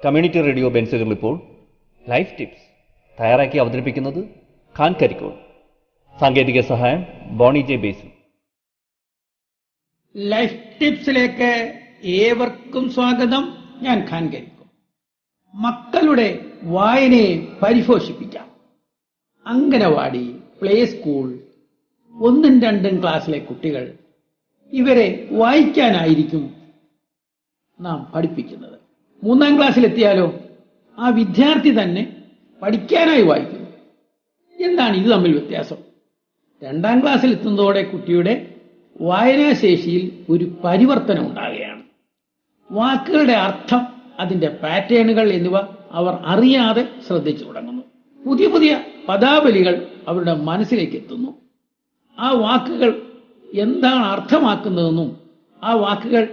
Community radio ബെൻസുകൾ ഇപ്പോൾ life tips തയ്യാറാക്കി അവതരിപ്പിക്കുന്നത് ഖാൻ കരിക്കോൾ. സാങ്കേതിക സഹായം ബോണി ജെ ബേസിൽ. ലൈഫ് ടിപ്സിലേക്ക് ഏവർക്കും സ്വാഗതം. ഞാൻ ഖാൻ കരിക്കോൾ. മക്കളുടെ വായനയെ പരിപോഷിപ്പിക്കാം. അംഗനവാടി, പ്ലേ സ്കൂൾ, 1ഉം 2ഉം ക്ലാസ്സിലെ കുട്ടികൾ ഇവരെ വായിക്കാനായിരിക്കും നാം പഠിപ്പിക്കുന്നത്. 3ആം ക്ലാസ്സിലെത്തിയാലോ ആ വിദ്യാർത്ഥി തന്നെ പഠിക്കാനായി വായിക്കുന്നു. എന്താണ് ഇത് തമ്മിൽ വ്യത്യാസം? 2ആം ക്ലാസ്സിലെത്തുന്നതോടെ കുട്ടിയുടെ വായനാശേഷിയിൽ ഒരു പരിവർത്തനം ഉണ്ടാകുകയാണ്. വാക്കുകളുടെ അർത്ഥം, അതിന്റെ പാറ്റേണുകൾ എന്നിവ അവർ അറിയാതെ ശ്രദ്ധിച്ചു തുടങ്ങുന്നു. പുതിയ പുതിയ പദാവലികൾ അവരുടെ മനസ്സിലേക്ക് എത്തുന്നു. ആ വാക്കുകൾ എന്താണ് അർത്ഥമാക്കുന്നതെന്നും ആ വാക്കുകൾ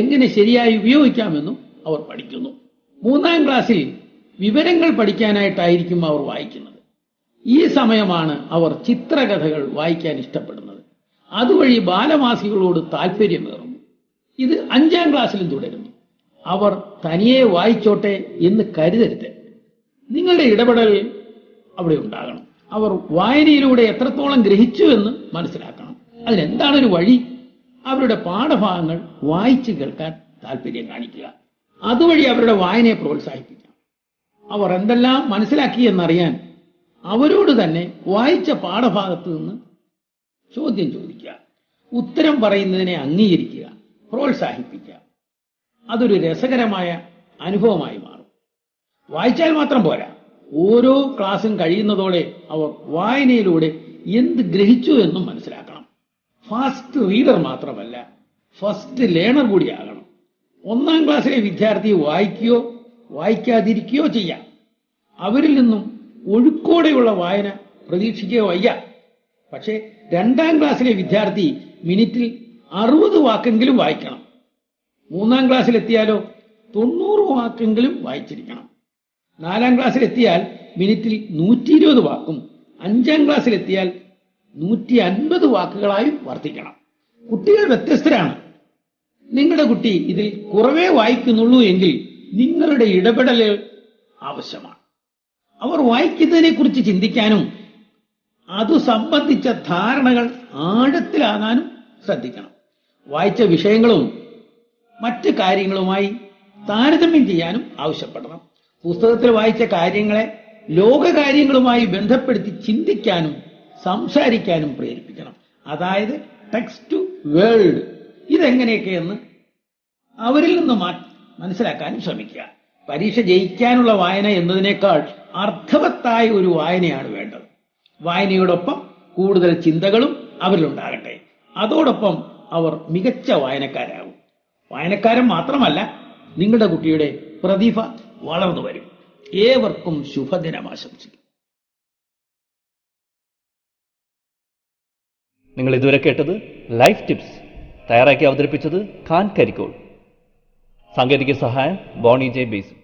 എങ്ങനെ ശരിയായി ഉപയോഗിക്കാമെന്നും അവർ പഠിക്കുന്നു. 3ആം ക്ലാസ്സിൽ വിവരങ്ങൾ പഠിക്കാനായിട്ടായിരിക്കും അവർ വായിക്കുന്നത്. ഈ സമയമാണ് അവർ ചിത്രകഥകൾ വായിക്കാൻ ഇഷ്ടപ്പെടുന്നത്. അതുവഴി ബാലമാസികളോട് താല്പര്യമേറുന്നു. ഇത് 5ആം ക്ലാസ്സിലും തുടരുന്നു. അവർ തനിയെ വായിച്ചോട്ടെ എന്ന് കരുതരുത്. നിങ്ങളുടെ ഇടപെടൽ അവിടെ ഉണ്ടാകണം. അവർ വായനയിലൂടെ എത്രത്തോളം ഗ്രഹിച്ചു എന്ന് മനസ്സിലാക്കണം. അതിനെന്താണൊരു വഴി? അവരുടെ പാഠഭാഗങ്ങൾ വായിച്ചു കേൾക്കാൻ താല്പര്യം കാണിക്കുക. അതുവഴി അവരുടെ വായനയെ പ്രോത്സാഹിപ്പിക്കാം. അവർ എന്തെല്ലാം മനസ്സിലാക്കി എന്നറിയാൻ അവരോട് തന്നെ വായിച്ച പാഠഭാഗത്ത് നിന്ന് ചോദ്യം ചോദിക്കുക. ഉത്തരം പറയുന്നതിനെ അംഗീകരിക്കുക, പ്രോത്സാഹിപ്പിക്കുക. അതൊരു രസകരമായ അനുഭവമായി മാറും. വായിച്ചാൽ മാത്രം പോരാ, ഓരോ ക്ലാസ്സും കഴിയുന്നതോടെ അവർ വായനയിലൂടെ എന്ത് ഗ്രഹിച്ചു എന്നും മനസ്സിലാക്കണം. ഫാസ്റ്റ് റീഡർ മാത്രമല്ല, ഫസ്റ്റ് ലേണർ കൂടിയാകണം. 1ആം ക്ലാസ്സിലെ വിദ്യാർത്ഥി വായിക്കുകയോ വായിക്കാതിരിക്കുകയോ ചെയ്യാം. അവരിൽ നിന്നും ഒഴുക്കോടെയുള്ള വായന പ്രതീക്ഷിക്കുകയോ വയ്യ. പക്ഷേ 2ആം ക്ലാസ്സിലെ വിദ്യാർത്ഥി മിനിറ്റിൽ 60 വാക്കെങ്കിലും വായിക്കണം. 3ആം ക്ലാസ്സിലെത്തിയാലോ 90 വാക്കെങ്കിലും വായിച്ചിരിക്കണം. 4ആം ക്ലാസ്സിലെത്തിയാൽ മിനിറ്റിൽ 120 വാക്കും 5ആം ക്ലാസ്സിലെത്തിയാൽ 150 വാക്കുകളായും വർദ്ധിക്കണം. കുട്ടികൾ വ്യത്യസ്തരാണ്. നിങ്ങളുടെ കുട്ടി ഇതിൽ കുറവേ വായിക്കുന്നുള്ളൂ എങ്കിൽ നിങ്ങളുടെ ഇടപെടലുകൾ ആവശ്യമാണ്. അവർ വായിക്കുന്നതിനെ കുറിച്ച് ചിന്തിക്കാനും അതു സംബന്ധിച്ച ധാരണകൾ ആഴത്തിലാകാനും ശ്രദ്ധിക്കണം. വായിച്ച വിഷയങ്ങളും മറ്റ് കാര്യങ്ങളുമായി താരതമ്യം ചെയ്യാനും ആവശ്യപ്പെടണം. പുസ്തകത്തിൽ വായിച്ച കാര്യങ്ങളെ ലോകകാര്യങ്ങളുമായി ബന്ധപ്പെടുത്തി ചിന്തിക്കാനും സംസാരിക്കാനും പ്രേരിപ്പിക്കണം. അതായത് ടെക്സ്റ്റ് ടു വേൾഡ്. ഇതെങ്ങനെയൊക്കെയെന്ന് അവരിൽ നിന്ന് മനസ്സിലാക്കാനും ശ്രമിക്കുക. പരീക്ഷ ജയിക്കാനുള്ള വായന എന്നതിനേക്കാൾ അർത്ഥവത്തായ ഒരു വായനയാണ് വേണ്ടത്. വായനയോടൊപ്പം കൂടുതൽ ചിന്തകളും അവരിലുണ്ടാകട്ടെ. അതോടൊപ്പം അവർ മികച്ച വായനക്കാരാകും. വായനക്കാരൻ മാത്രമല്ല, നിങ്ങളുടെ കുട്ടിയുടെ പ്രതിഭ വളർന്നു വരും. ഏവർക്കും ശുഭദിനം ആശംസിക്കും. നിങ്ങൾ ഇതുവരെ കേട്ടത് ലൈഫ് ടിപ്സ് തയ്യാറാക്കി അവതരിപ്പിച്ചത് ഖാൻ കരിക്കോൾ. സാങ്കേതിക സഹായം ബോണി ജെ ബേസിൽ.